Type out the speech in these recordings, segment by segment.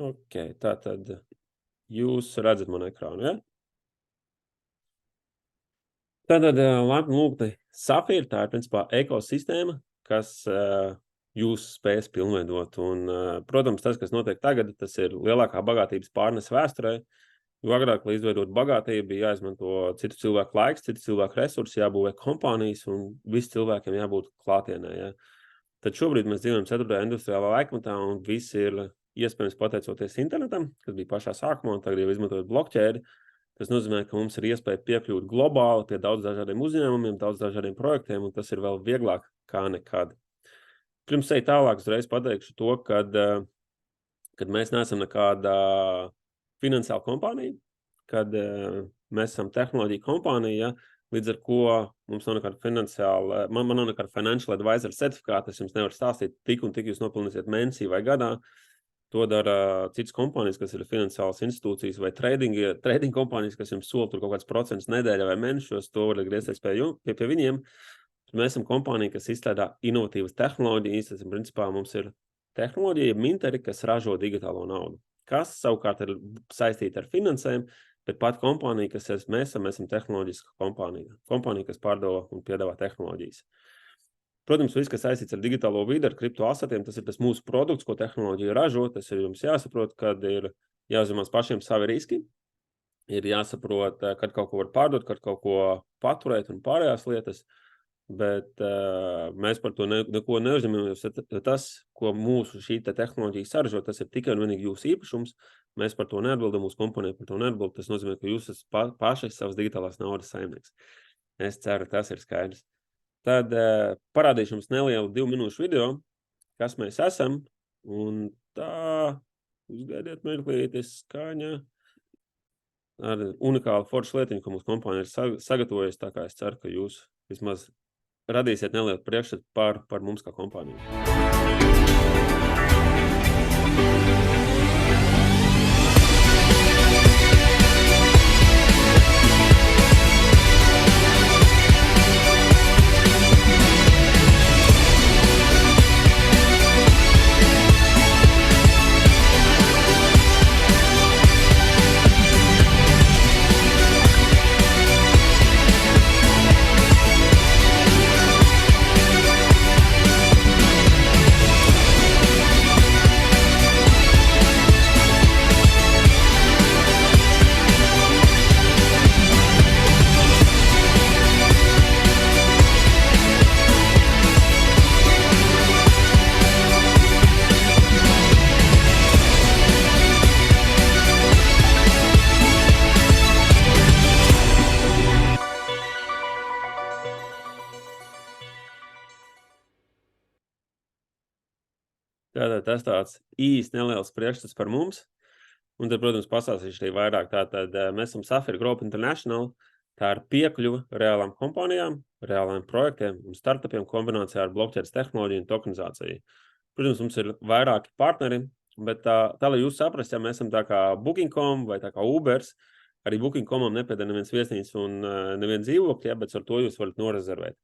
Ok, tātad jūs redzat manu ekrānu, ja? Tātad laipni lūgti Safīra, tā ir principā ekosistēma, kas jūs spēs pilnveidot. Un, protams, tas, kas notiek tagad, tas ir lielākā bagātības pārnes vēsturē. Jo agrāk, lai izveidot bagātību, bija jāizmanto citu cilvēku laiks, citu cilvēku resursi, jābūvē kompānijas un visi cilvēkiem jābūt klātienē. Ja? Tad šobrīd mēs dzīvojam 4. industriālā laikmetā un viss ir iespējams pateicoties internetam, kas bija pašā sākumā, un tagad jau izmantojot blokķēdi. Tas nozīmē, ka mums ir iespēja piekļūt globāli pie daudz dažādiem uzņēmumiem, daudz dažādiem projektiem, un tas ir vēl vieglāk kā nekad. Pirms ej tālāk, uzreiz pateikšu to, kad mēs neesam nekāda finansiāla kompānija, kad mēs esam tehnoloģija kompānija, līdz ar ko mums nav nekāda finansiāla, man nav nekāda financial advisor certifikāta, es jums nevaru stāstīt, tik un tik jūs nopelnīsiet mēnesī vai gadā. To dara citas kompānijas, kas ir finansiālas institūcijas vai trading kompānijas, kas jums sola tur kaut kāds procents nedēļā vai mēnešos, to var griezties pie viņiem. Mēs esam kompānija, kas izstrādā inovatīvas tehnoloģijas, tas principā mums ir tehnoloģija, minteri, kas ražo digitālo naudu, kas savukārt ir saistīta ar finansēm, bet pat kompānija, mēs esam tehnoloģiska kompānija, kas pārdeva un piedāvā tehnoloģijas. Protams, viss, kas saistīts ar digitālo vidi, ar kriptoasetiem, tas ir tas mūsu produkts, ko tehnoloģija ražo. Tas ir jums jāsaprot, kad ir jāuzņemās pašiem savi riski. Ir jāsaprot, kad kaut ko var pārdot, kad kaut ko paturēt un pārējās lietas. Bet mēs par to neko neuzņemamies. Tas, ko mūsu šī tehnoloģija saražo, tas ir tikai un vienīgi jūsu īpašums. Mēs par to neatbildam, mūsu komponenti par to neatbild. Tas nozīmē, ka jūs esat paši savas digitālās naudas saimnieks. Es ceru, tas ir skaidrs. Tad parādīšu jums nelielu 2 minūšu video, kas mēs esam. Un tā, uzgaidiet mirklīti, skaņa. Ar unikālu foršu lietiņu, ko mūsu kompānija ir sagatavojusi, tā kā es ceru, ka jūs vismaz radīsiet nelielu priekšstatu par mums kā kompāniju. Tātad tas tāds īsti neliels priekšstats par mums. Un tad, protams, pastāstīšu arī vairāk. Tātad mēs esam Safīra Group International. Tā ir piekļuva reālām kompānijām, reālām projektiem un startupiem kombinācijā ar blokķēdes tehnoloģiju un tokenizāciju. Protams, mums ir vairāki partneri, bet tā lai jūs saprast, ja mēs esam tā kā Booking.com vai tā kā Ubers, arī Booking.comam nepieder neviens viesnīca un neviens dzīvokļi, bet ar to jūs varat norezervēt.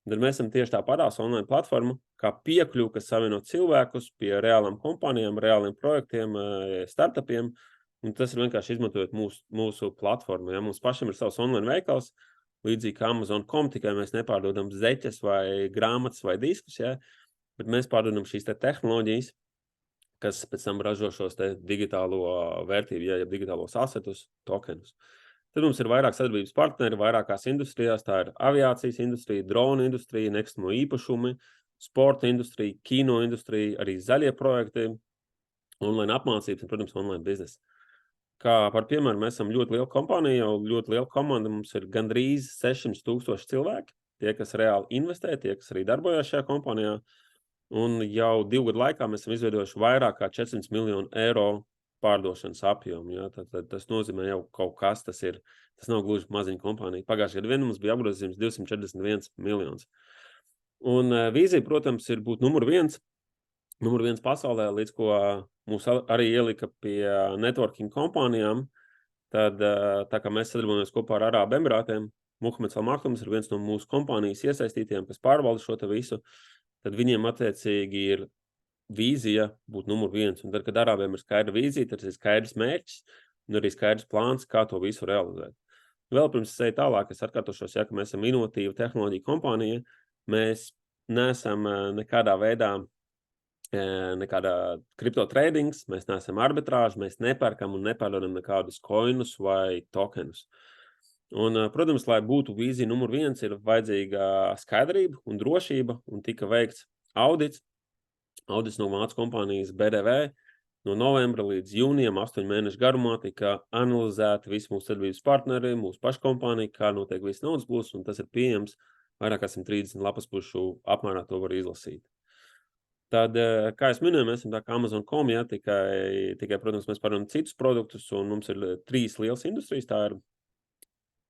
Tad mēs esam tieši tāpatās online platforma, kā piekļuva, kas savieno cilvēkus pie reālām kompānijām, reāliem projektiem, startupiem, un tas ir vienkārši izmantojot mūsu platformu. Ja? Mums pašam ir savs online veikals, līdzīgi kā Amazon.com, tikai mēs nepārdodam zeķes vai grāmatas vai diskus, ja? Bet mēs pārdodam šīs tehnoloģijas, kas pēc tam ražo šos digitālo vērtību, ja digitālos asetus, tokenus. Tad mums ir vairāk sadarbības partneri, vairākās industrijās, tā ir aviācijas industrija, drona industrija, nekustamo īpašumi, sporta industrija, kino industrija, arī zaļie projekti, online apmācības un, protams, online biznesa. Kā par piemēru, mēs esam ļoti liela kompānija, jau ļoti liela komanda, mums ir gandrīz 600,000 cilvēki, tie, kas reāli investē, tie, kas arī darbojas šajā kompānijā, un jau 2 gadu laikā mēs esam izveidojuši vairāk kā 400 miljonu eiro pārdošanas apjomu. Ja? Tad tas nozīmē jau kaut kas, tas nav gluži maziņa kompānija. Pagājušajā gadā mums bija apgrozījums 241 miljonus. Un vīzija, protams, ir būt numur viens pasaulē, līdz ko mūs arī ielika pie networking kompānijām. Tad, tā kā mēs sadarbojamies kopā ar Arābu Emirātiem, Muhameds Al-Maktums ir viens no mūsu kompānijas iesaistītiem, kas pārvalda šo te visu, tad viņiem attiecīgi ir vīzija būt numur 1. Un tad, kad arābiem ir skaidra vīzija, tad ir skaidrs mērķis un arī skaidrs plāns, kā to visu realizēt. Vēl pirms es eju tālāk, es atkārtošos, ja, ka mēs esam inovatīva tehnoloģija kompānija, mēs neesam nekādā veidā nekādā kripto tradings, mēs neesam arbitrāži, mēs nepērkam un nepārdodam nekādus coinus vai tokenus. Un, protams, lai būtu vīzija numur 1, ir vajadzīga skaidrība un drošība, un tika veikts audits no vācu kompānijas BDV. No novembra līdz jūnijam 8 mēnešu garumā tika analizēti visi mūsu sadarbības partneri, mūsu pašu kompānija, kā notiek viss naudas plūs, un tas ir pieejams vairāk kā 130 lapaspušu apmērā, to var izlasīt. Tad, kā es minēju, mēs esam tā kā Amazon.com, ja, tikai, protams, mēs pārdodam citus produktus, un mums ir 3 lielas industrijas. Tā ir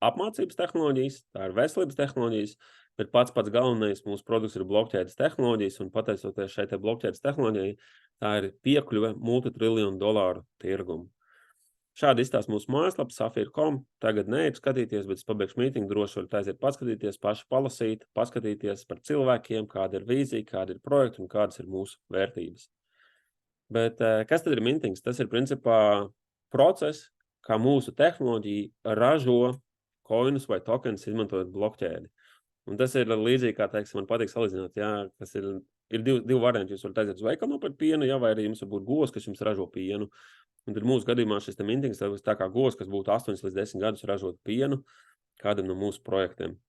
apmācības tehnoloģijas, tā ir veselības tehnoloģijas, bet pats galvenais mūsu produkts ir blokķēdes tehnoloģijas, un pateicoties šai blokķēdes tehnoloģijai, tā ir piekļuve multitriljonu dolāru tirgumu. Šādi izstāsta mūsu mājaslapa Safir.com. Tagad neeju skatīties, bet es pabeigšu mītingu, droši varat aiziet paskatīties, paši palasīt, paskatīties par cilvēkiem, kāda ir vīzija, kāda ir projekta un kādas ir mūsu vērtības. Bet kas tad ir mintings? Tas ir principā process, kā mūsu tehnoloģija ražo coinus vai tokenus izmantojot blokķēdi. Un tas ir līdzīgi, kā teiksim, man patīk salīdzināt, jā, kas ir divi varianti. Jūs varat aiziet uz veikalu nopirkt pienu, jā, vai arī jums var būt govs, kas jums ražo pienu. Un tad mūsu gadījumā šis mintings tā kā govs, kas būtu 8 līdz 10 gadus ražot pienu kādam no mūsu projektiem.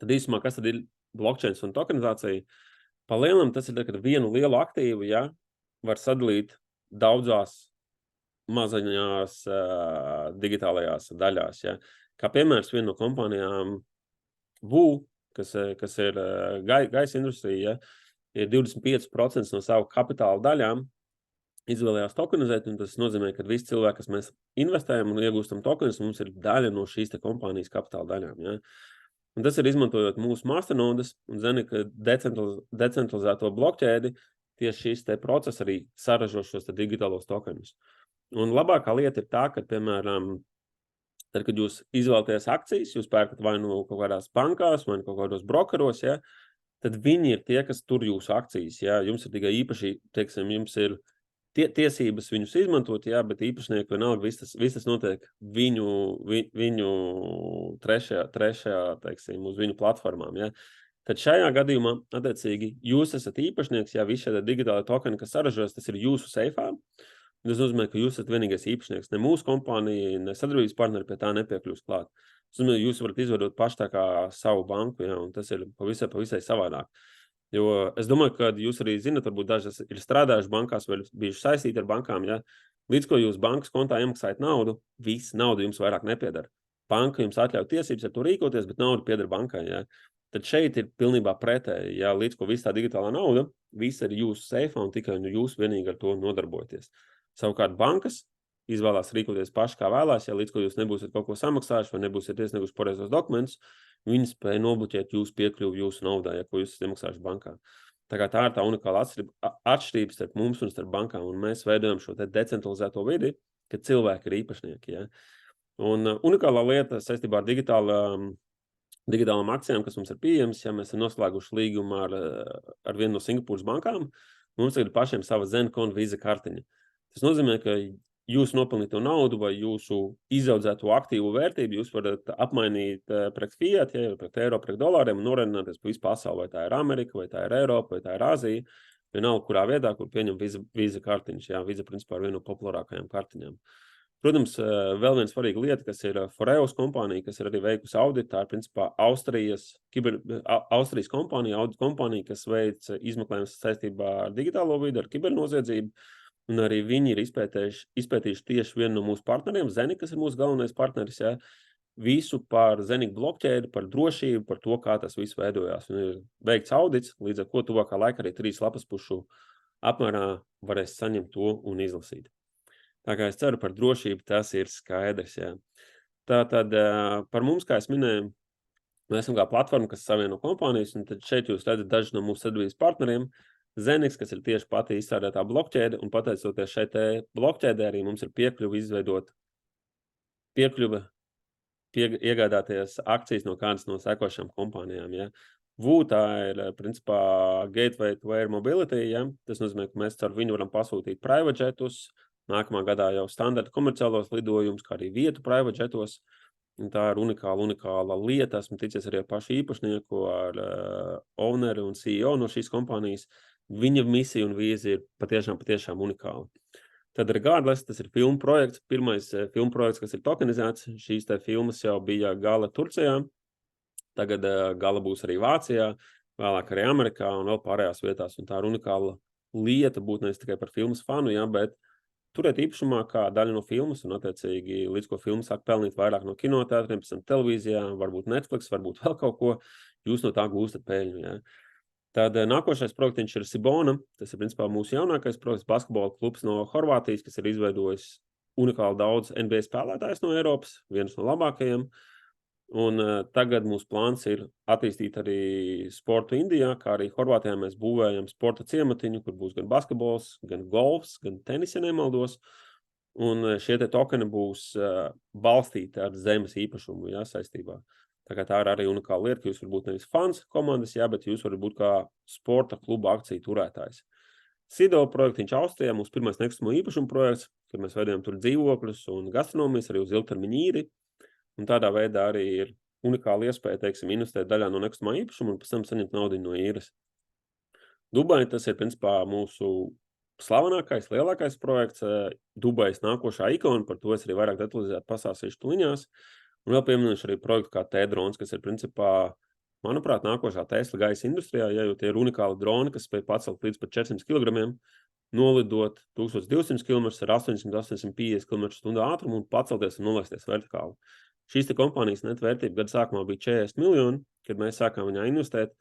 Tad īsumā, kas tad ir blockchains un tokenizācija? Pa lielam tas ir, kad vienu lielu aktīvu, jā, var sadalīt daudzās mazaņās digitālajās daļās, jā. Kā piemērs, viena no kompānijām VU, kas ir gaisa industrija, ja, ir 25% no savu kapitāla daļām izvēlējās tokenizēt, un tas nozīmē, ka visi cilvēki, kas mēs investējam un iegūstam tokenus, mums ir daļa no šīs kompānijas kapitāla daļām. Ja? Un tas ir izmantojot mūsu masternodes, un zini, ka decentralizēto blokķēdi tieši šīs process arī saražo šos digitālos tokenus. Un labākā lieta ir tā, ka, piemēram, tad, kad jūs izvēlaties akcijas, jūs pērkat vai no kaut kādās bankās, vai no kaut kādos brokeros, ja? Tad viņi ir tie, kas tur jūsu akcijas. Ja? Jums ir tikai īpaši, teiksim, jums ir tiesības viņus izmantot, jā, bet īpašnieki vienalga, viss tas notiek viņu trešajā, teiksim, uz viņu platformām, jā. Tad šajā gadījumā, attiecīgi, jūs esat īpašnieks, jā, visi šie digitāli tokeni, kas saražojas, tas ir jūsu seifā. Tas nozīmē, ka jūs esat vienīgais īpašnieks, ne mūsu kompānija, ne sadarbības partneri pie tā nepiekļūst klāt. Tas nozīmē, jūs varat izveidot paši tā kā savu banku, jā, un tas ir pavisai savādāk. Jo es domāju, ka jūs arī zinat, varbūt daži ir strādājuši bankās vai bijuši saistīti ar bankām, ja? Līdz ko jūs bankas kontā iemaksājat naudu, viss nauda jums vairāk nepiedara. Banka jums atļauj tiesības ar to rīkoties, bet nauda pieder bankai, ja? Tad šeit ir pilnībā pretēji, ja līdz ko viss tā digitālā nauda, viss ir jūsu seifā un tikai jūs vienīgi ar to nodarbojaties. Savukārt bankas izvēlās rīkoties paši kā vēlās, ja līdz ko jūs nebūsiet kaut ko samaksājuši vai nebūsiet iesnieguši pareizos dokumentus, viņi spēja nobloķēt jūsu piekļuvi jūsu naudā, ja ko jūs esat iemaksājuši bankā. Tā kā tā ir tā unikāla atšķirība starp mums un starp bankām, un mēs veidojam šo decentralizēto vidi, kad cilvēki ir īpašnieki. Ja? Un unikālā lieta saistībā ar digitālām akcijām, kas mums ir pieejams, ja mēs esam noslēguši līgumu ar vienu no Singapūras bankām, mums tagad pašiem sava Zencon Visa kartiņa. Tas nozīmē, ka jūsu nopelnīto naudu vai jūsu izaudzēto aktīvu vērtību jūs varat apmainīt pret fiat, ja, pret eiro, pret dolāriem un norēķināties pa visu pasauli, vai tā ir Amerika, vai tā ir Eiropa, vai tā ir Āzija, vienalga kurā vietā, kur pieņem Visa kartiņš. Jā, Visa principā ir viena no populārākajām kartiņām. Protams, vēl viena svarīga lieta, kas ir Foreos kompānija, kas ir arī veikusi auditu, tā ir principā Austrijas kompānija, audita kompānija, kas veic izmeklējumus saistībā ar digitālo vidi, ar kibernoziedzību. Un arī viņi ir izpētījuši tieši vienu no mūsu partneriem, Zenik, kas ir mūsu galvenais partneris, ja, visu par Zenik blokķēdi, par drošību, par to, kā tas viss veidojās. Un ir veikts audits, līdz ar ko tuvākā laikā arī 3 lapaspušu apmērā varēs saņemt to un izlasīt. Tā kā es ceru par drošību, tas ir skaidrs. Ja. Tātad par mums, kā es minēju, mēs esam kā platforma, kas savieno kompānijas, un tad šeit jūs redzat daži no mūsu sadarbības partneriem. Zenix, kas ir tieši pati izstrādātā blokķēde, un pateicoties šeit blokķēdē arī mums ir piekļuve iegādāties akcijas no kādas no sekošām kompānijām. Ja? VU tā ir, principā, Gateway to Air Mobility, ja? Tas nozīmē, ka mēs ar viņu varam pasūtīt private jetus, nākamā gadā jau standarta komerciālos lidojumus, kā arī vietu private jetos. Un tā ir unikāla lieta. Esmu ticies arī ar pašu īpašnieku, ar owneri un CEO no šīs kompānijas. Viņa misija un vīzija ir patiešām unikāla. Tad Regardless, tas ir filmu projekts. Pirmais filmu projekts, kas ir tokenizēts. Šīs te filmas jau bija gala Turcijā. Tagad gala būs arī Vācijā, vēlāk arī Amerikā un vēl pārējās vietās. Un tā ir unikāla lieta būt nevis tikai par filmas fanu, ja, bet turēt īpašumā kā daļa no filmas un, attiecīgi, līdz ko filma sāk pelnīt vairāk no kinoteātriem, pēc tam televīzijā, varbūt Netflix, varbūt vēl kaut ko, jūs no tā gūstat peļņu. Ja. Tad nākošais projektiņš ir Sibona. Tas ir, principā, mūsu jaunākais projekts, basketbola klubs no Horvātijas, kas ir izveidojis unikāli daudz NBA spēlētājs no Eiropas, viens no labākajiem. Un tagad mūsu plāns ir attīstīt arī sportu Indijā, kā arī Horvātijā mēs būvējam sporta ciematiņu, kur būs gan basketbols, gan golfs, gan tenis, ja nemaldos. Un šie te tokeni būs balstīti ar zemes īpašumu, ja, saistībā. Tā kā tā ir arī unikāla lieta, ka jūs varat būt nevis fans komandas, ja, bet jūs varat būt kā sporta kluba akciju turētājs. Sido projektiņš Austrijā, mūsu pirmais nekustamo īpašumu projekts, kur mēs veidojam tur dzīvokļus un gastronomijas arī uz ilgtermiņa īri. Un tādā veidā arī ir unikāla iespēja, teiksim, investēt daļā no nekustamā īpašuma un pēc tam saņemt naudu no īres. Dubai, tas ir, principā, mūsu slavenākais, lielākais projekts. Dubais nākošā ikona, par to es arī vairāk detalizēt pasāstīšu tuliņās. Un vēl pieminēšu arī projektu kā T-drons, kas ir, principā, manuprāt, nākošā Tesla gaisa industrijā, ja, jo tie ir unikāli droni, kas spēj pacelt līdz pat 400 kg, nolidot 1200 km ar 800-850 km/h ātrumu un pacelties un nolaisties vertikāli. Šīs te kompānijas net vērtība gada sākumā bija 40 miljoni, kad mēs sākām viņā investēt,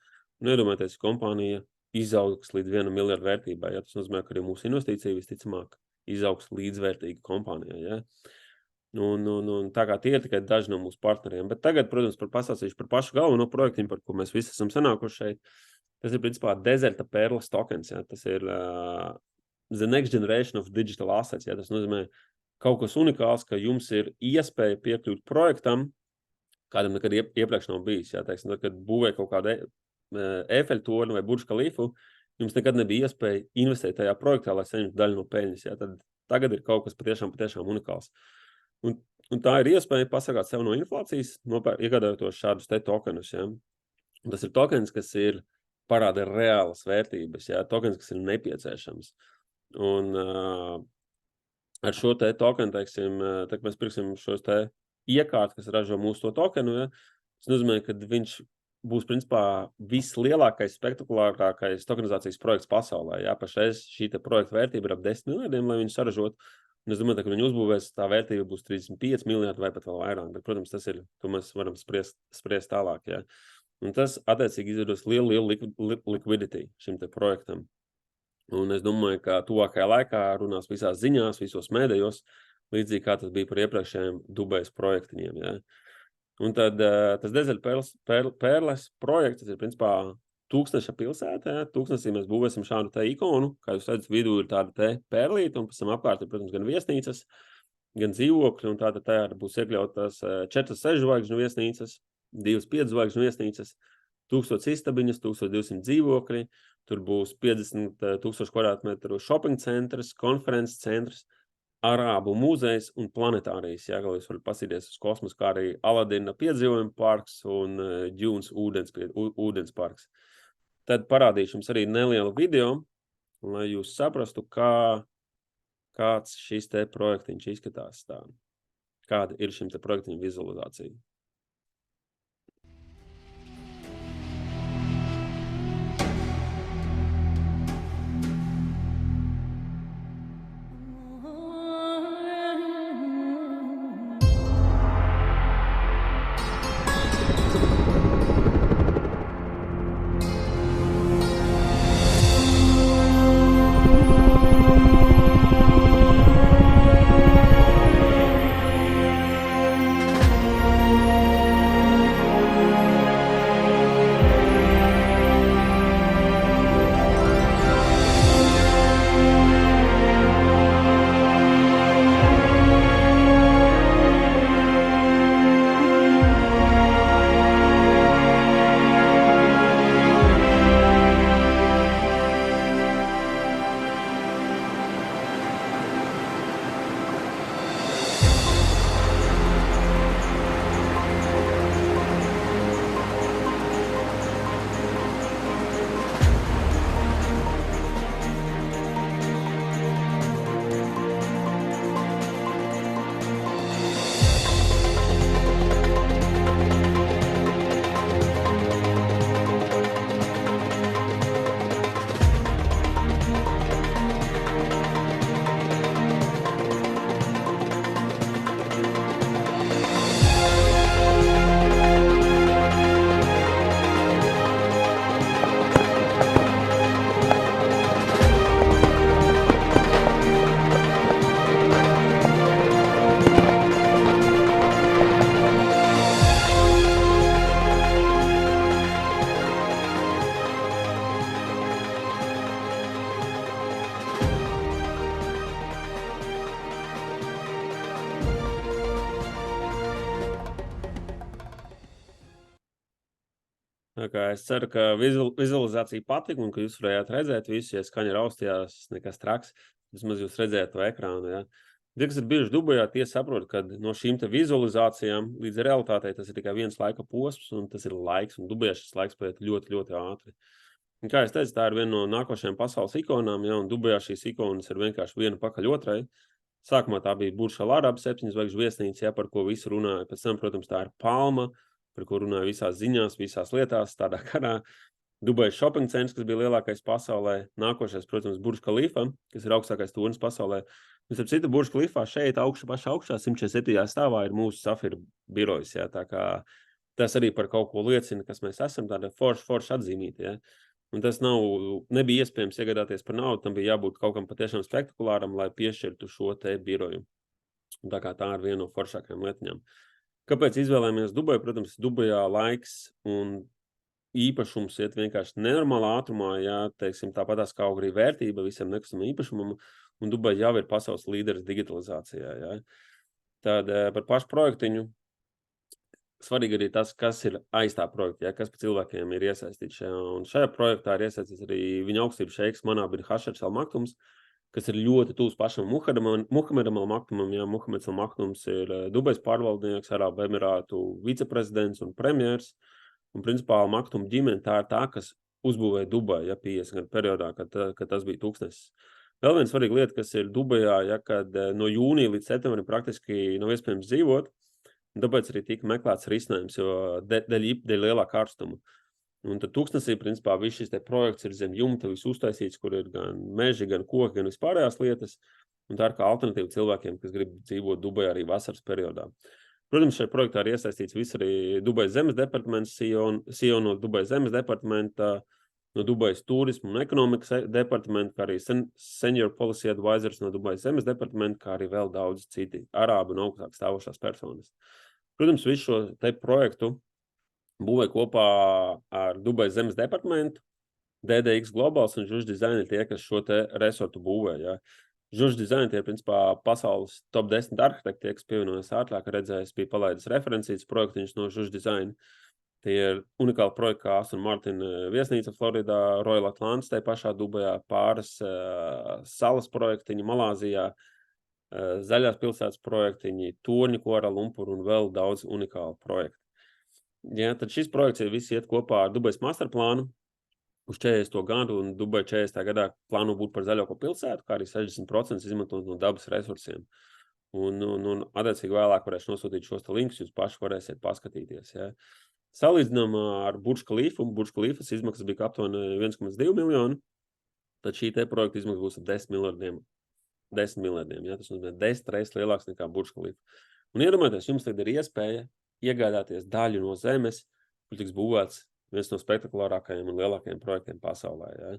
un iedomājieties, kompānija izaugs līdz 1 miljardu vērtībai. Ja? Tas nozīmē, ka arī mūsu investīcija visticamāk izaugs līdzvērtīga kompānijā. Ja? Un tā kā tie ir tikai daži no mūsu partneriem. Bet tagad, protams, pastāstīšu par pašu galveno projektiņu, par ko mēs visi esam sanākuši šeit. Tas ir, principā, Deserta Perlas tokens. Ja? Tas ir the next generation of digital assets. Ja? Tas nozīmē, kaut kas unikāls, ka jums ir iespēja piekļūt projektam, kādam nekad iepriekš nav bijis. Ja? Teiksim, kad būvē kaut kādu Eiffel torni vai Burj Khalifu, jums nekad nebija iespēja investēt tajā projektā, lai saņemtu daļu no peļņas. Ja? Tad tagad ir kaut kas patiešām unikāls. Un tā ir iespēja pasargāt sev no inflācijas, iegādājoties šādus te tokenus. Ja? Un tas ir tokens, kas ir parāda reālas vērtības, ja? Tokens, kas ir nepieciešams. Un ar šo te tokenu, teiksim, tad mēs pirksim šos te iekārt, kas ražo mūsu to tokenu, ja, tas nozīmē, ka viņš būs, principā, vislielākais, spektakulārākais tokenizācijas projekts pasaulē. Ja. Pašreiz šī te projekta vērtība ir ap 10 miljardiem, lai viņu saražot. Un es domāju, ka viņu uzbūvēs, tā vērtība būs 35 miljardi vai pat vēl vairāk. Bet, protams, tas ir, to mēs varam spriest tālāk. Ja. Un tas, attiecīgi, izveidos lielu liquidity šim te projektam. Un es domāju, ka tuvākajā laikā runās visās ziņās, visos mēdējos, līdzīgi kā tas bija par iepriekšējiem Dubajas projektiņiem. Ja. Un tad tas Deserta Perlas projekts, tas ir, principā, Tūkstneša pilsētā. Ja. Tūkstnesī mēs būvēsim šādu te ikonu, kā jūs redzat, vidū ir tāda te perlīte, un pēc tam apkārt ir, protams, gan viesnīcas, gan dzīvokļi, un tāda tajā būs iekļautas 4 6 zvaigžņu viesnīcas, 2 5 zvaigžņu viesnīcas, 1000 istabiņas, 1200 dzīvokļi. Tur būs 50,000 kvadrātmetru shopping centrs, konferences centrs, Arābu muzejs un planetārijas. Jā, jūs varat pasīties uz kosmosu, kā arī Aladina piedzīvojuma parks un Džūns ūdens parks. Tad parādīšu jums arī nelielu video, lai jūs saprastu, kāds šis te projektiņš izskatās tā. Kāda ir šim te projektiņa vizualizācija. Tā kā es ceru, ka vizualizācija patika un ka jūs varējāt redzēt visu, ja skaņa raustījās, nekas traks, vismaz jūs redzējāt to ekrānu, ja. Tie, kas ir bijuši Dubajā, tie saprot, ka no šīm te vizualizācijām līdz realitātei tas ir tikai viens laika posms, un tas ir laiks, un Dubajā šis laiks paiet ļoti, ļoti ātri. Un kā es teicu, tā ir viena no nākošajām pasaules ikonām, ja, un Dubajā šīs ikonas ir vienkārši viena pakaļ otrai. Sākumā tā bija Burj Al Arab 7 zvaigžņu viesnīca, ja, par ko visi runāja. Pēc tam, protams, tā ir Palma, par ko runāja visās ziņās, visās lietās, tādā karā. Dubajas shopping centrs, kas bija lielākais pasaulē. Nākošais, protams, Burj Khalifa, kas ir augstākais tornis pasaulē. Un starp citu, Burj Khalifā šeit pašā augšā, 147. stāvā ir mūsu Safira birojas, ja, tā kā tas arī par kaut ko liecina, kas mēs esam, tāda forša atzīmīta, ja. Un tas nebija iespējams iegādāties par naudu, tam bija jābūt kaut kam patiešām spektakulāram, lai piešķirtu šo te biroju. Un tā kā tā ir viena no foršākajām lietiņām. Kāpēc izvēlējāmies Dubaju? Protams, Dubajā laiks un īpašums iet vienkārši nenormālā ātrumā, ja, teiksim, tāpatās kā arī vērtība visam nekustamam īpašumam, un Dubaja jau ir pasaules līderis digitalizācijā, ja. Tad par pašu projektiņu svarīgi arī tas, kas ir aiz tā projekta, ja, kas pa cilvēkiem ir iesaistīts šajā. Un šajā projektā ir iesaistīts arī viņa augstība šeiks Manā bin Hašers Al Maktums, kas ir ļoti tūs pašam Muhamedam Al Maktumam. Ja, Muhameds Al Maktums ir Dubajas pārvaldnieks, Arābu Emirātu viceprezidents un premjers. Un principā Al Maktum ģimene tā ir tā, kas uzbūvēja Dubaju, ja, 50 gadu periodā, kad tas bija tūkstnesis. Vēl viena svarīga lieta, kas ir Dubajā, ja, kad no jūnija līdz septembrim praktiski nav iespējams dzīvot, un tāpēc arī tika meklēts risinājums, jo dēļ lielā karstuma. Un tad tūkstnesī, principā, viss šis te projekts ir zem jumta, viss uztaisīts, kur ir gan meži, gan koki, gan vispārējās lietas, un tā ir kā alternatīva cilvēkiem, kas grib dzīvot Dubajā arī vasaras periodā. Protams, šajā projektā ir iesaistīts viss arī Dubajas zemes departaments, CEO no Dubajas zemes departamenta, no Dubajas turismu un ekonomikas departamenta, kā arī senior policy advisors no Dubajas zemes departamenta, kā arī vēl daudz citi arābu un augstāk stāvošās personas. Protams, visu šo te projektu būvēja kopā ar Dubajas zemes departamentu, DDX Globals un Žuž Design ir tie, kas šo te resortu būvēja. Ja. Žuž Design tie, principā, pasaules top 10 arhitekti, tie, kas pievienojas ātrāk, redzējis, bija palaidis referencītas projektiņus no Žuž Design. Tie ir unikāli projekti kā Aston Martin viesnīca Floridā, Royal Atlantis, tai pašā Dubajā, pāris salas projektiņi Malāzijā, zaļās pilsētas projektiņi, torņi Kuala Lumpur un vēl daudz unikālu projektu. Ja, tad šis projekts visi iet kopā ar Dubajas masterplānu uz 40. gadu, un Dubaja 40. gadā plāno būt par zaļāko pilsētu, kā arī 60% izmantot no dabas resursiem. Un attiecīgi vēlāk varēšu nosūtīt šos linkus, jūs paši varēsiet paskatīties. Ja. Salīdzinām ar Burj Khalifu, Burj Khalifas izmaksas bija aptuveni 1,2 miljoni, tad šī te projekta izmaksas būs 10 miljardiem. 10 miljardiem, ja, tas nozīmē 10 reizes lielāks nekā Burj Khalifa. Un iedomājieties, jums tagad ir iespēja iegādāties daļu no zemes, kur tiks būvēts viens no spektakulārākajiem un lielākajiem projektiem pasaulē. Ja.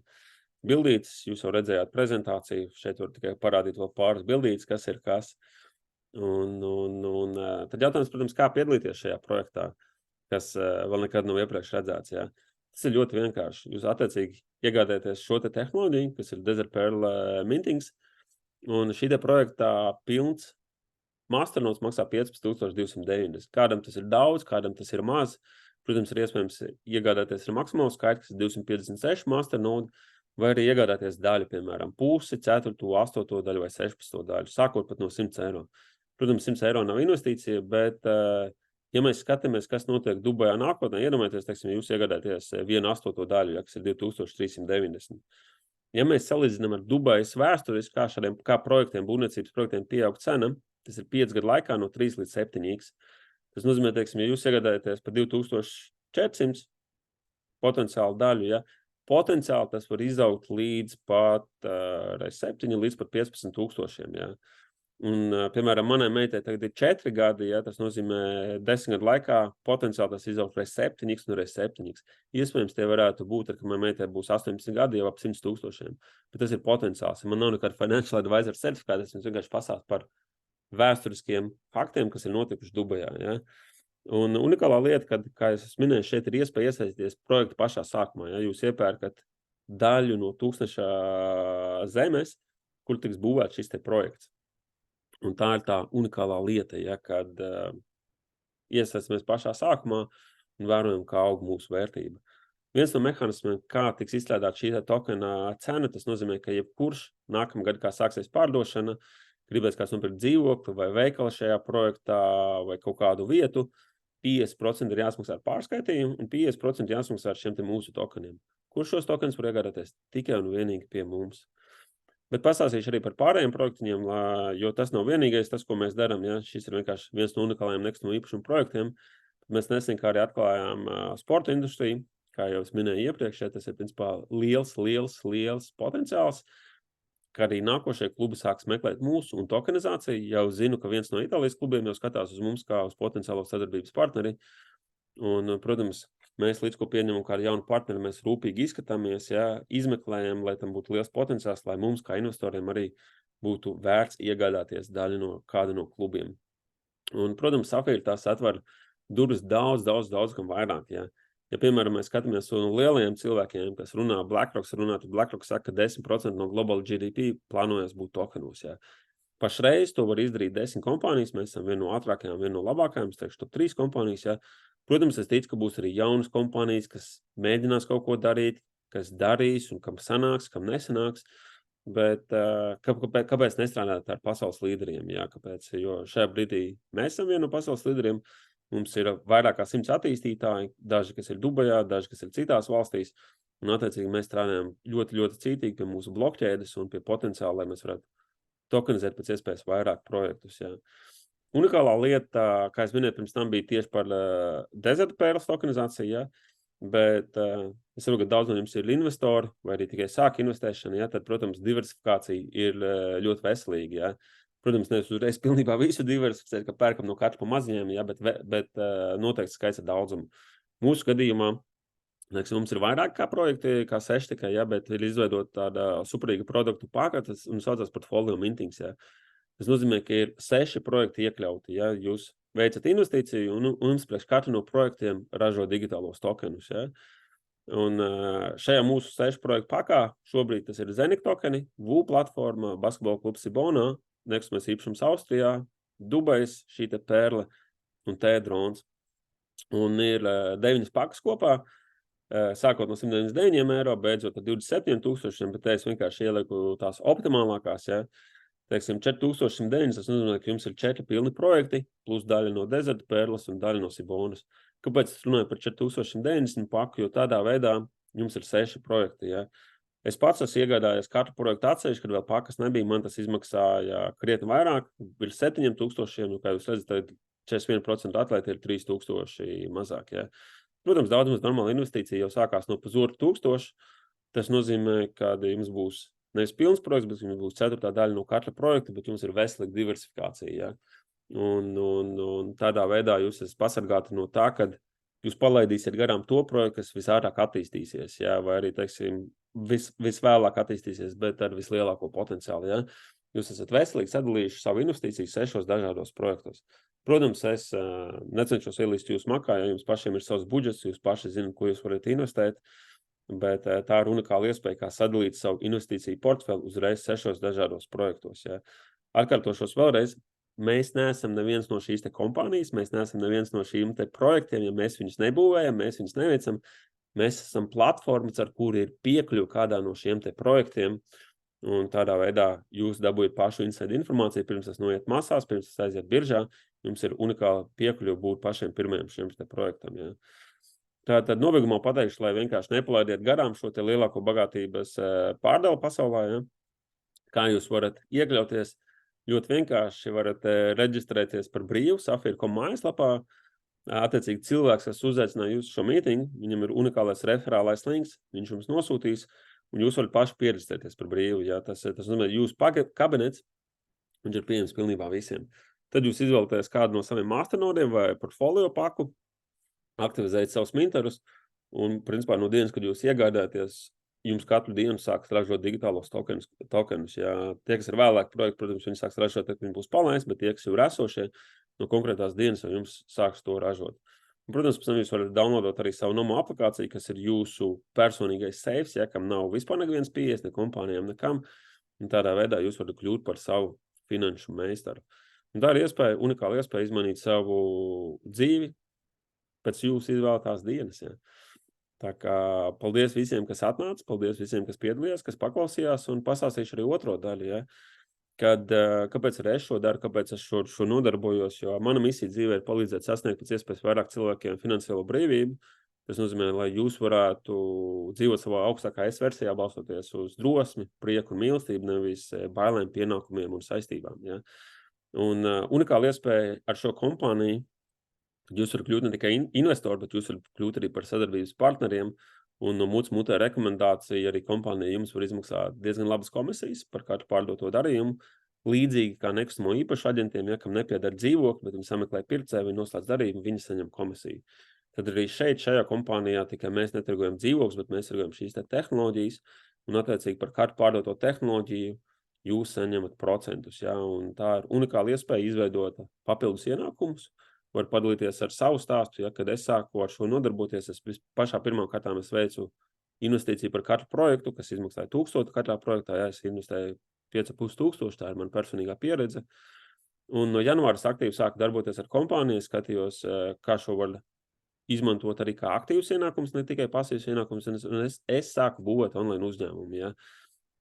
Bildītes, jūs jau redzējāt prezentāciju, šeit var tikai parādīt vēl pāris bildītes, kas ir kas. Un tad jautājums, protams, kā piedalīties šajā projektā, kas vēl nekad nav iepriekš redzēts. Ja. Tas ir ļoti vienkārši. Jūs attiecīgi iegādāties šo te tehnoloģiju, kas ir Desert Pearl Mintings, un šī te projektā pilns masternodes maksā 15,290. Kādam tas ir daudz, kādam tas ir maz. Protams, ir iespējams iegādāties ar maksimālu skaitu, kas ir 256 masternode, vai arī iegādāties daļu, piemēram, pusi, 4., 8. daļu vai 16. daļu, sākot pat no 100 eiro. Protams, 100 eiro nav investīcija, bet, ja mēs skatāmies, kas notiek Dubajā nākotnē, iedomājieties, teiksim, jūs iegādāties 1/8 daļu, ja, kas ir 2390. Ja mēs salīdzinām ar Dubajas vēstures, kā projektiem, būvniecības projektiem pieaug cena, tas ir 5 gadu laikā no 3 līdz 7x. Tas nozīmē, teiksim, ja jūs iegādājaties par 2400 potenciālu daļu, ja, potenciāli tas var izaugt līdz pat 7 līdz pat 15,000. Ja. Un, piemēram, manai meitai tagad ir 4 gadi, ja, tas nozīmē 10 gadu laikā potenciāli tas izaugt reiz 7x un reiz 7x. Iespējams, tie varētu būt, ka manai meitai būs 18 gadi jau ap 100,000. Bet tas ir potenciāls. Man nav nekāda financial advisor certifikāta, es vienkārši pasāstu par vēsturiskiem faktiem, kas ir notikuši Dubajā. Ja? Un unikālā lieta, kad, kā es minēju, šeit ir iespēja iesaistīties projekta pašā sākumā. Ja? Jūs iepērkat daļu no tūkstneša zemes, kur tiks būvēts šis te projekts. Un tā ir tā unikālā lieta, ja? Kad iesaistamies pašā sākumā un vērojam, kā aug mūsu vērtība. Viens no mehānismiem, kā tiks izstrādāt šī tokena cena, tas nozīmē, ka jebkurš nākamgad, kā sāksies pārdošana, gribēs kāds nopirkt dzīvokli vai veikalu šajā projektā vai kaut kādu vietu, 50% ir jāsmaksā ar pārskaitījumu un 50% jāsmaksā ar šiem te mūsu tokeniem. Kurš šos tokenus var iegādāties? Tikai un vienīgi pie mums. Bet pastāstīšu arī par pārējiem projektiņiem, jo tas nav vienīgais, tas, ko mēs darām. Ja? Šis ir vienkārši viens no unikālajiem nekustamo īpašumu projektiem. Mēs nesen kā arī atklājām sporta industriju. Kā jau es minēju iepriekš, tas ir principā liels potenciāls, ka arī nākošie klubi sāks meklēt mūsu un tokenizāciju. Jau zinu, ka viens no Itālijas klubiem jau skatās uz mums kā uz potenciālo sadarbības partneri. Un, protams, mēs līdz ko pieņemam kādu jaunu partneri, mēs rūpīgi izskatāmies, ja, izmeklējam, lai tam būtu liels potenciāls, lai mums kā investoriem arī būtu vērts iegādāties daļu no kāda no klubiem. Un, protams, Safīra tās atver durvis daudz kam vairāk, ja. Ja, piemēram, mēs skatāmies no lielajiem cilvēkiem, kas runā BlackRock saka, ka 10% no global GDP plānojas būt tokenos, ja. Pašreiz to var izdarīt 10 kompānijas, mēs esam viena no ātrākajām, viena no labākajām, es teikšu, top 3 kompānijas, ja. Protams, es ticu, ka būs arī jaunas kompānijas, kas mēģinās kaut ko darīt, kas darīs un kam sanāks, kam nesanāks. Bet kāpēc nestrādāt ar pasaules līderiem? Jā, kāpēc? Jo šajā brīdī mēs esam viena no pasaules līderiem. Mums ir vairāk kā 100 attīstītāji, daži, kas ir Dubajā, daži, kas ir citās valstīs. Un, attiecīgi, mēs strādājam ļoti cītīgi pie mūsu blokķēdes un pie potenciāla, lai mēs varētu tokenizēt pēc iespējas vairāk projektus. Jā. Unikālā lieta, kā es minēju, pirms tam bija tieši par Desert Perlas tokenizāciju, jā. Bet es saprotu, ka daudz no jums ir investori vai arī tikai sāk investēšana, ja, tad, protams, diversifikācija ir ļoti veselīga. Ja. Protams, nevis uzreiz pilnībā visu diversificēt, ka pērkam no katra pa maziņiem, ja, bet noteikti skaits ir daudzumu. Mūsu gadījumā, mums ir vairāk kā projekti, kā 6 tikai, ja, bet ir izveidot tāda superīga produktu pakete un saucās portfolio mintings. Ja. Tas nozīmē, ka ir 6 projekti iekļauti, ja jūs veicat investīciju un priekš katru no projektiem ražo digitālos tokenus. Ja. Un šajā mūsu 6 projektu pakā šobrīd tas ir Zenik tokeni, VU platforma, basketbola klubs Sibonā, nekustamais īpašums Austrijā, Dubais, šī te Perle un T-drons. Un ir 9 pakas kopā, sākot no 199 eiro, beidzot ar 27,000, bet es vienkārši ielieku tās optimālākās, ja. Teiksim, 4,109, tas nozīmē, ka jums ir 4 pilni projekti, plus daļa no Desert Perlas un daļa no Sibonas. Kāpēc es runāju par 4,090 paku, jo tādā veidā jums ir 6 projekti, ja. Es pats esmu iegādājies katru projektu atsevišķi, kad vēl pakas nebija, man tas izmaksāja krietni vairāk, ir 7,000, kā jūs redzat, 41% atlaidi ir 3,000 mazāk, ja. Protams, daudz mums normāla investīcija jau sākās no 1,500, tas nozīmē, ka jums būs nevis pilns projekts, bet jums būs 4. daļa no katra projekta, bet jums ir veselīga diversifikācija, ja. Un tādā veidā jūs esat pasargāti no tā, kad jūs palaidīsiet garām to projektu, kas visātrāk attīstīsies, ja, vai arī, teiksim, visvēlāk attīstīsies, bet ar vislielāko potenciālu, ja. Jūs esat veselīgi sadalījuši savu investīciju 6 dažādos projektos. Protams, es necenšos ielīst jūsu makā, ja jums pašiem ir savs budžets, jūs paši zināt, ko jūs varat investēt, bet tā ir unikāla iespēja, kā sadalīt savu investīciju portfeli uzreiz 6 dažādos projektos, ja. Atkārtošos vēlreiz, mēs neesam neviens no šīs te kompānijas, mēs neesam neviens no šīm te projektiem, ja mēs viņus nebūvējam, mēs viņus neveicam, mēs esam platformas, ar kuru ir piekļuvi kādā no šiem te projektiem, un tādā veidā jūs dabūjat pašu inside informāciju, pirms tas noiet masās, pirms tas aiziet biržā, jums ir unikāla piekļuvi būt pašiem pirmajiem šiem te projektam, ja. Tātad nobeigumā pateikšu, lai vienkārši nepalaidiet garām šo te lielāko bagātības pārdalu pasaulē, ja. Kā jūs varat iekļauties, ļoti vienkārši varat reģistrēties par brīvu Safīra.com mājaslapā. Attiecīgi cilvēks, kas uzaicināja jūs šo mītingu, viņam ir unikālais referālais links, viņš jums nosūtīs, un jūs varat paši pieregistrēties par brīvu. Ja? Tas nozīmē, jūsu kabinets, viņš ir pieejams pilnībā visiem. Tad jūs izvēlaties kādu no saviem masternodiem vai portfolio paku, aktivizējat savus minterus, un principā no dienas, kad jūs iegādājaties, jums katru dienu sāks ražot digitālos tokenus. Ja tie, kas ir vēlāk projekti, protams, viņi sāks ražot, tad viņi būs palaisti, bet tie, kas jau ir esošie, no konkrētās dienas jau jums sāks to ražot. Un, protams, pēc tam jūs varat downloadot arī savu nomo aplikāciju, kas ir jūsu personīgais safes, ja, kam nav vispār nevienas pieejas, ne kompānijām, nekam. Un tādā veidā jūs varat kļūt par savu finanšu meistaru. Un tā ir iespēja, unikāla iespēja izmainīt savu dzīvi pēc jūsu izvēlētās dienas. Ja. Tā kā paldies visiem, kas atnāca, paldies visiem, kas piedalījās, kas paklausījās, un pastāstīšu arī otro daļu, ja. Kāpēc arī es šo daru, kāpēc es šo nodarbojos, jo mana misija dzīvē ir palīdzēt sasniegt pēc iespējas vairāk cilvēkiem finansiālo brīvību. Tas nozīmē, lai jūs varētu dzīvot savā augstākā es versijā, balstoties uz drosmi, prieku un mīlestību, nevis bailēm, pienākumiem un saistībām, ja. Un unikāla iespēja ar šo kompāniju, jūs varat kļūt ne tikai investori, bet jūs varat kļūt arī par sadarbības partneriem. Un no mūsu mutē rekomendācija arī kompānija jums var izmaksāt diezgan labas komisijas par katru pārdoto darījumu. Līdzīgi kā nekustamo īpašu aģentiem, ja kam nepieder dzīvokli, bet viņi sameklē pircēju, viņi noslēdz darījumu, viņi saņem komisiju. Tad arī šajā kompānijā tikai mēs netirgojam dzīvokļus, bet mēs tirgojam šīs tehnoloģijas. Un attiecīgi par katru pārdoto tehnoloģiju jūs saņemat procentus. Ja? Un tā ir unikāla iespēja izveidot papildus ienākumus. Var padalīties ar savu stāstu, ja, kad es sāku ar šo nodarboties, pašā pirmām kārtām es veicu investīciju par katru projektu, kas izmaksāja 1000 katrā projektā, ja es investēju 5500, tā ir mana personīgā pieredze. Un no janvāra aktīvi sāku darboties ar kompāniju, skatījos, kā šo var izmantot arī kā aktīvs ienākums, ne tikai pasīvs ienākums, un es sāku būvēt online uzņēmumu, ja,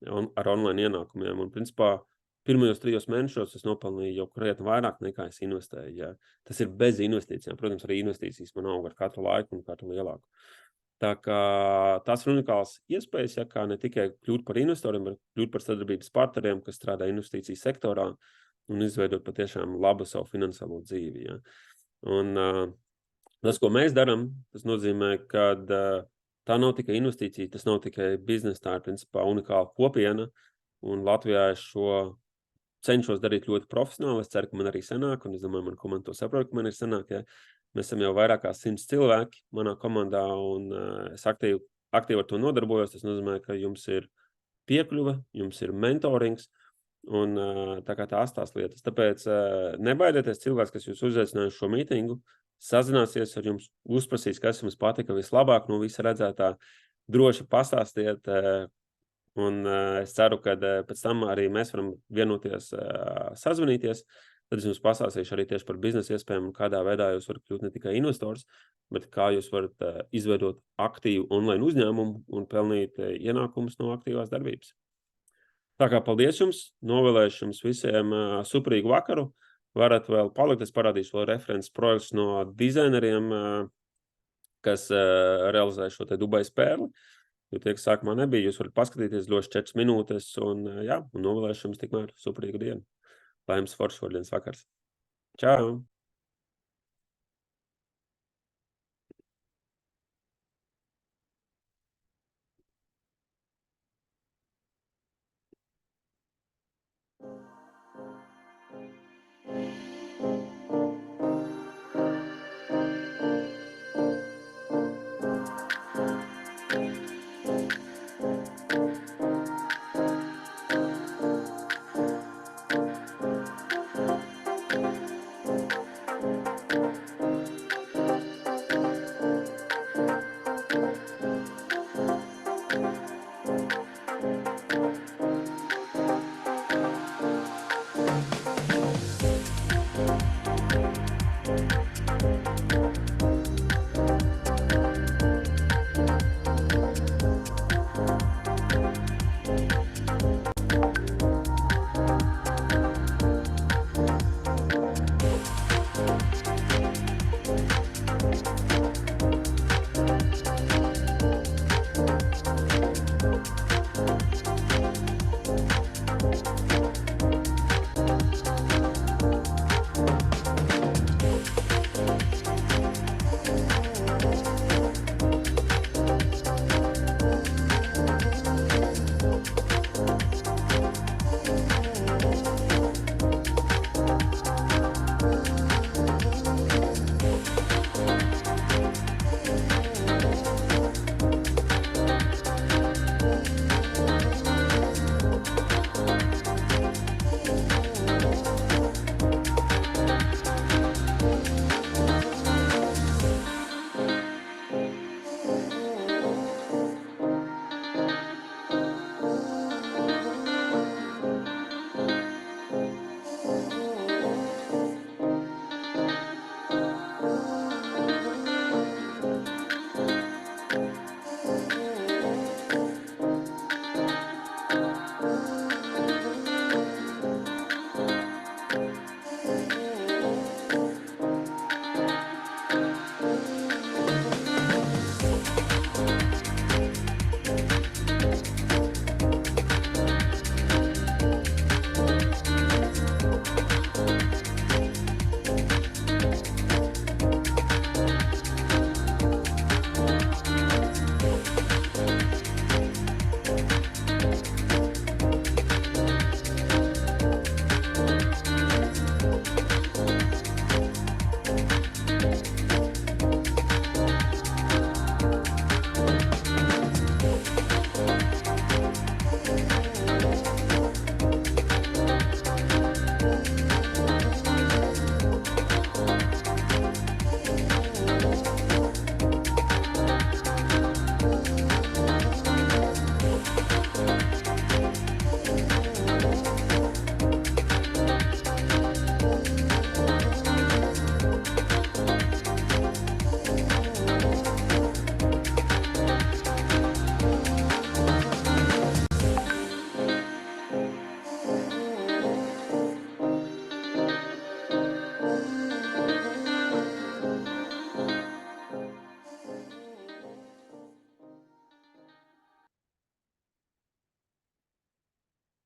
ar online ienākumiem, un principā pirmajos 3 mēnešos es nopelnīju jau krietni vairāk nekā es investēju. Ja. Tas ir bez investīcijām. Protams, arī investīcijas man aug ar katru laiku un katru lielāku. Tā kā tās ir unikāls iespējas, ja, kā ne tikai kļūt par investoriem, bet kļūt par sadarbības partneriem, kas strādā investīciju sektorā un izveidot patiešām labu savu finansiālo dzīvi. Ja. Un tas, ko mēs darām, tas nozīmē, ka tā nav tikai investīcija, tas nav tikai biznesa, tā ir principā unikāla kopiena. Un Latvijā es šo cenšos darīt ļoti profesionāli, es ceru, ka man arī sanāk, un es domāju, man komanda to saprot, ka man ir sanāk, ja. Mēs esam jau vairāk kā 100 cilvēki manā komandā, un es aktīvi ar to nodarbojos. Tas nozīmē, ka jums ir piekļuve, jums ir mentorings, un tā kā tās lietas. Tāpēc nebaidieties cilvēks, kas jūs uzaicināja šo mītingu, sazināsies ar jums, uzprasīs, kas jums patika vislabāk no visa redzētā, droši pastāstiet. Un es ceru, ka pēc tam arī mēs varam vienoties, sazvanīties. Tad es jums pastāstīšu arī tieši par biznesa iespējām un kādā veidā jūs varat kļūt ne tikai investors, bet kā jūs varat izveidot aktīvu online uzņēmumu un pelnīt ienākumus no aktīvās darbības. Tā kā paldies jums, novēlēšu jums visiem superīgu vakaru. Varat vēl palikt, es parādīšu vēl referents projekts no dizaineriem, kas realizē šo te Dubais pērli. Jo tie, kas sākumā nebija, jūs varat paskatīties ļoti 4 minūtes un novēlēšu jums tikmēr superīgu dienu. Lai jums foršs šodienas vakars. Čau!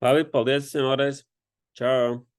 Labi, paldies visiem vēlreiz. Čau!